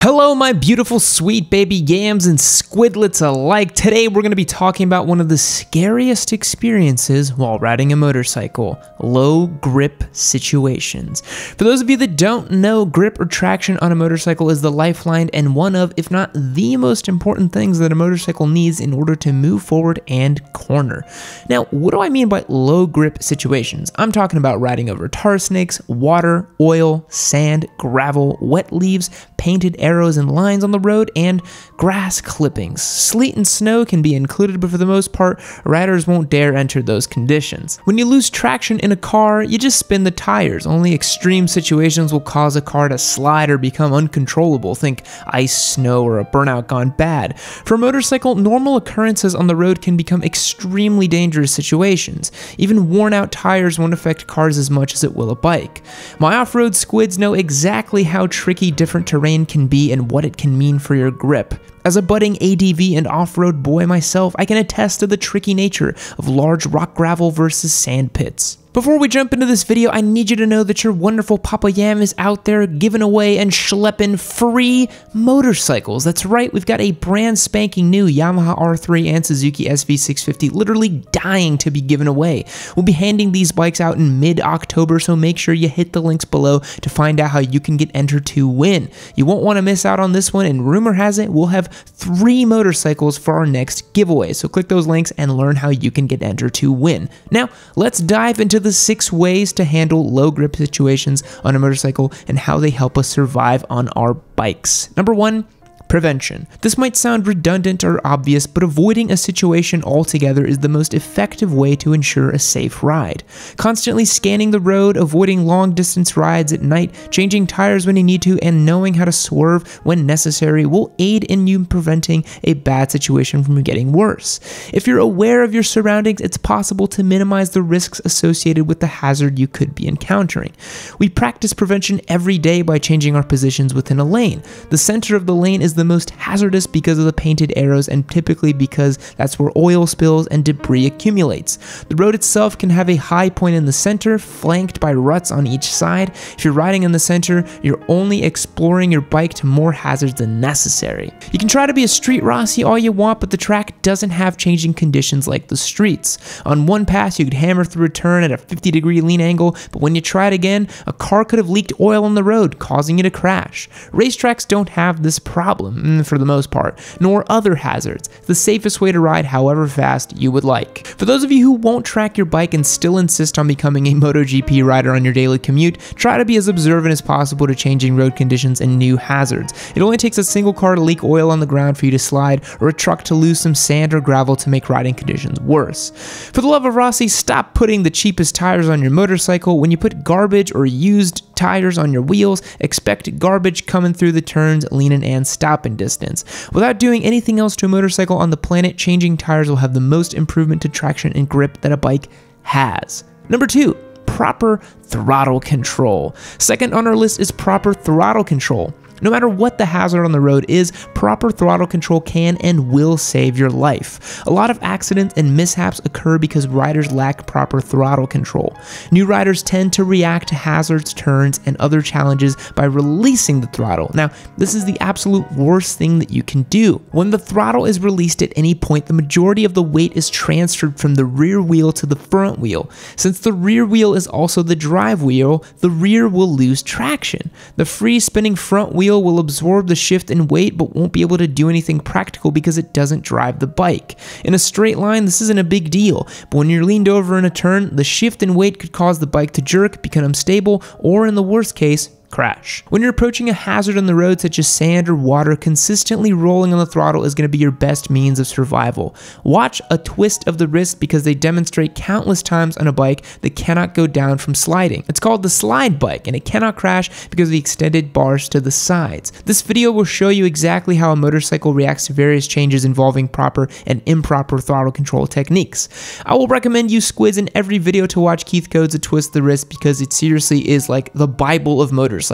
Hello my beautiful sweet baby yams and squidlets alike. Today we're going to be talking about one of the scariest experiences while riding a motorcycle, low grip situations. For those of you that don't know, grip or traction on a motorcycle is the lifeline and one of, if not the most important things that a motorcycle needs in order to move forward and corner. Now, what do I mean by low grip situations? I'm talking about riding over tar snakes, water, oil, sand, gravel, wet leaves, painted arrows and lines on the road, and grass clippings. Sleet and snow can be included, but for the most part, riders won't dare enter those conditions. When you lose traction in a car, you just spin the tires. Only extreme situations will cause a car to slide or become uncontrollable. Think ice, snow, or a burnout gone bad. For a motorcycle, normal occurrences on the road can become extremely dangerous situations. Even worn out tires won't affect cars as much as it will a bike. My off-road squids know exactly how tricky different terrain can be and what it can mean for your grip. As a budding ADV and off-road boy myself, I can attest to the tricky nature of large rock gravel versus sand pits. Before we jump into this video, I need you to know that your wonderful Papa Yam is out there giving away and schlepping free motorcycles. That's right, we've got a brand spanking new Yamaha R3 and Suzuki SV650 literally dying to be given away. We'll be handing these bikes out in mid-October, so make sure you hit the links below to find out how you can get entered to win. You won't want to miss out on this one, and rumor has it we'll have 3 motorcycles for our next giveaway. So click those links and learn how you can get entered to win. Now, let's dive into the 6 ways to handle low grip situations on a motorcycle and how they help us survive on our bikes. Number 1, prevention. This might sound redundant or obvious, but avoiding a situation altogether is the most effective way to ensure a safe ride. Constantly scanning the road, avoiding long distance rides at night, changing tires when you need to, and knowing how to swerve when necessary will aid in you preventing a bad situation from getting worse. If you're aware of your surroundings, it's possible to minimize the risks associated with the hazard you could be encountering. We practice prevention every day by changing our positions within a lane. The center of the lane is the most hazardous because of the painted arrows and typically because that's where oil spills and debris accumulates. The road itself can have a high point in the center, flanked by ruts on each side. If you're riding in the center, you're only exploring your bike to more hazards than necessary. You can try to be a street Rossi all you want, but the track doesn't have changing conditions like the streets. On one pass, you could hammer through a turn at a 50-degree lean angle, but when you try it again, a car could have leaked oil on the road, causing you to crash. Racetracks don't have this problem for the most part, nor other hazards. The safest way to ride however fast you would like. For those of you who won't track your bike and still insist on becoming a MotoGP rider on your daily commute, try to be as observant as possible to changing road conditions and new hazards. It only takes a single car to leak oil on the ground for you to slide, or a truck to lose some sand or gravel to make riding conditions worse. For the love of Rossi, stop putting the cheapest tires on your motorcycle. When you put garbage or used tires on your wheels, expect garbage coming through the turns, leaning and stopping distance. Without doing anything else to a motorcycle on the planet, changing tires will have the most improvement to traction and grip that a bike has. Number 2, proper throttle control. Second on our list is proper throttle control. No matter what the hazard on the road is, proper throttle control can and will save your life. A lot of accidents and mishaps occur because riders lack proper throttle control. New riders tend to react to hazards, turns, and other challenges by releasing the throttle. Now, this is the absolute worst thing that you can do. When the throttle is released at any point, the majority of the weight is transferred from the rear wheel to the front wheel. Since the rear wheel is also the drive wheel, the rear will lose traction. The free spinning front wheel will absorb the shift in weight but won't be able to do anything practical because it doesn't drive the bike. In a straight line, this isn't a big deal, but when you're leaned over in a turn, the shift in weight could cause the bike to jerk, become unstable, or in the worst case, crash. When you're approaching a hazard on the road such as sand or water, consistently rolling on the throttle is going to be your best means of survival. Watch a twist of the wrist because they demonstrate countless times on a bike that cannot go down from sliding. It's called the slide bike and it cannot crash because of the extended bars to the sides. This video will show you exactly how a motorcycle reacts to various changes involving proper and improper throttle control techniques. I will recommend you squids in every video to watch Keith Codes' A Twist the Wrist because it seriously is like the Bible of motorcyclists.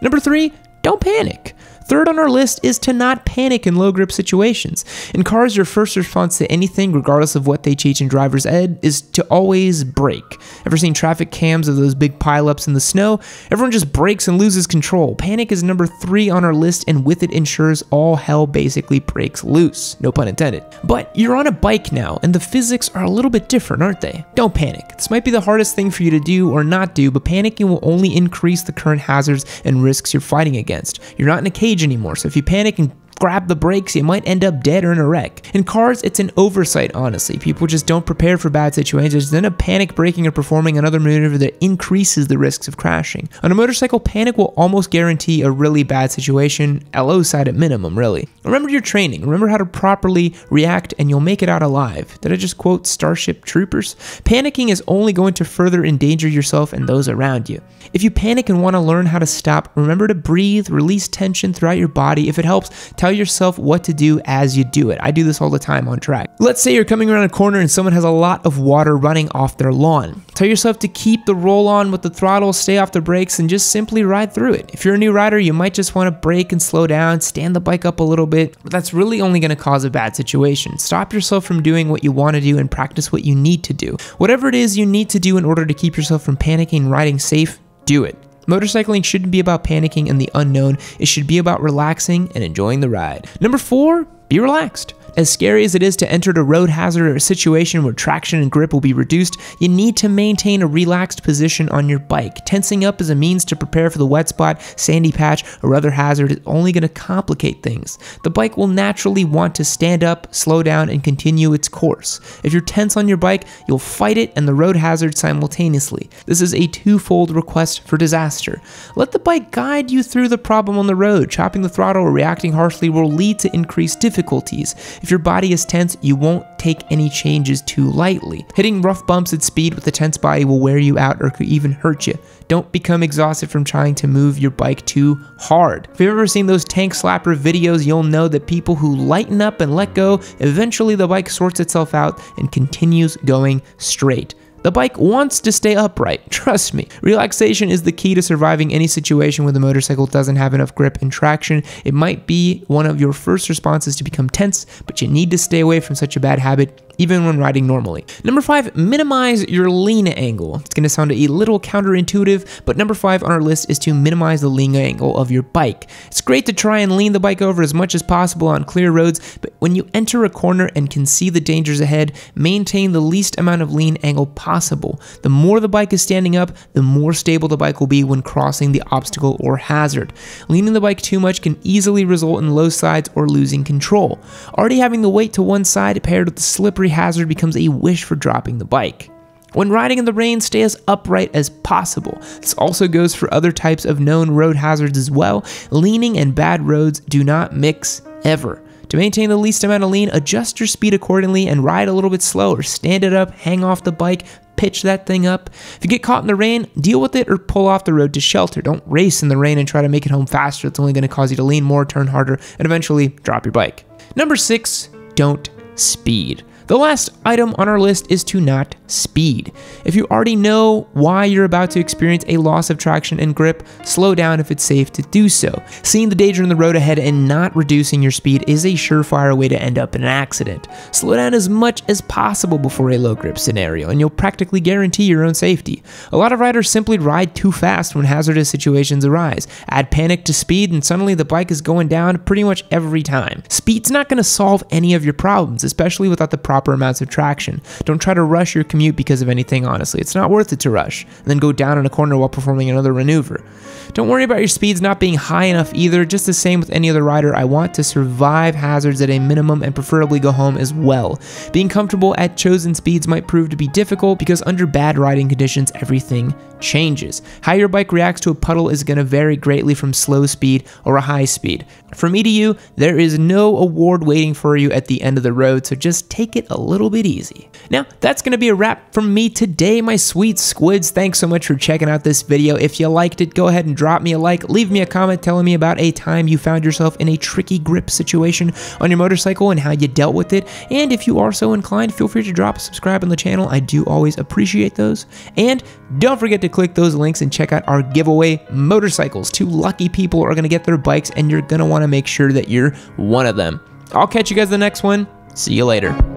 Number 3, don't panic. Third on our list is to not panic in low grip situations. In cars, your first response to anything, regardless of what they teach in driver's ed, is to always brake. Ever seen traffic cams of those big pileups in the snow? Everyone just brakes and loses control. Panic is number 3 on our list, and with it ensures all hell basically breaks loose. No pun intended. But you're on a bike now, and the physics are a little bit different, aren't they? Don't panic. This might be the hardest thing for you to do or not do, but panicking will only increase the current hazards and risks you're fighting against. You're not in a cage anymore, so if you panic and grab the brakes, you might end up dead or in a wreck. In cars, it's an oversight, honestly. People just don't prepare for bad situations, then a panic braking or performing another maneuver that increases the risks of crashing. On a motorcycle, panic will almost guarantee a really bad situation, LO side at minimum, really. Remember your training, remember how to properly react, and you'll make it out alive. Did I just quote Starship Troopers? Panicking is only going to further endanger yourself and those around you. If you panic and want to learn how to stop, remember to breathe, release tension throughout your body. If it helps, tell yourself what to do as you do it. I do this all the time on track. Let's say you're coming around a corner and someone has a lot of water running off their lawn. Tell yourself to keep the roll on with the throttle, stay off the brakes, and just simply ride through it. If you're a new rider, you might just want to brake and slow down, stand the bike up a little bit, but that's really only going to cause a bad situation. Stop yourself from doing what you want to do and practice what you need to do. Whatever it is you need to do in order to keep yourself from panicking and riding safe, do it. Motorcycling shouldn't be about panicking and the unknown. It should be about relaxing and enjoying the ride. Number 4, be relaxed. As scary as it is to enter a road hazard or a situation where traction and grip will be reduced, you need to maintain a relaxed position on your bike. Tensing up as a means to prepare for the wet spot, sandy patch, or other hazard is only going to complicate things. The bike will naturally want to stand up, slow down, and continue its course. If you're tense on your bike, you'll fight it and the road hazard simultaneously. This is a twofold request for disaster. Let the bike guide you through the problem on the road. Chopping the throttle or reacting harshly will lead to increased difficulties. If your body is tense, you won't take any changes too lightly. Hitting rough bumps at speed with a tense body will wear you out or could even hurt you. Don't become exhausted from trying to move your bike too hard. If you've ever seen those tank slapper videos, you'll know that people who lighten up and let go, eventually the bike sorts itself out and continues going straight. The bike wants to stay upright, trust me. Relaxation is the key to surviving any situation where the motorcycle doesn't have enough grip and traction. It might be one of your first responses to become tense, but you need to stay away from such a bad habit, even when riding normally. Number 5, minimize your lean angle. It's gonna sound a little counterintuitive, but number 5 on our list is to minimize the lean angle of your bike. It's great to try and lean the bike over as much as possible on clear roads, but when you enter a corner and can see the dangers ahead, maintain the least amount of lean angle possible. The more the bike is standing up, the more stable the bike will be when crossing the obstacle or hazard. Leaning the bike too much can easily result in low sides or losing control. Already having the weight to one side paired with the slippery hazard becomes a wish for dropping the bike. When riding in the rain, stay as upright as possible. This also goes for other types of known road hazards as well. Leaning and bad roads do not mix ever. To maintain the least amount of lean, adjust your speed accordingly and ride a little bit slower. Stand it up, hang off the bike, pitch that thing up. If you get caught in the rain, deal with it or pull off the road to shelter. Don't race in the rain and try to make it home faster. It's only going to cause you to lean more, turn harder, and eventually drop your bike. Number 6, don't speed. The last item on our list is to not speed. If you already know why you're about to experience a loss of traction and grip, slow down if it's safe to do so. Seeing the danger in the road ahead and not reducing your speed is a surefire way to end up in an accident. Slow down as much as possible before a low grip scenario, and you'll practically guarantee your own safety. A lot of riders simply ride too fast when hazardous situations arise. Add panic to speed and suddenly the bike is going down pretty much every time. Speed's not going to solve any of your problems, especially without the proper amounts of traction. Don't try to rush your commute because of anything, honestly. It's not worth it to rush and then go down in a corner while performing another maneuver. Don't worry about your speeds not being high enough either. Just the same with any other rider, I want to survive hazards at a minimum and preferably go home as well. Being comfortable at chosen speeds might prove to be difficult because under bad riding conditions, everything changes. How your bike reacts to a puddle is going to vary greatly from slow speed or a high speed. From me to you, there is no award waiting for you at the end of the road, so just take it a little bit easy. Now, that's going to be a wrap from me today, my sweet squids. Thanks so much for checking out this video. If you liked it, go ahead and drop me a like, leave me a comment telling me about a time you found yourself in a tricky grip situation on your motorcycle and how you dealt with it. And if you are so inclined, feel free to drop a subscribe on the channel. I do always appreciate those. And don't forget to click those links and check out our giveaway motorcycles. 2 lucky people are going to get their bikes, and you're going to want to make sure that you're one of them. I'll catch you guys in the next one. See you later.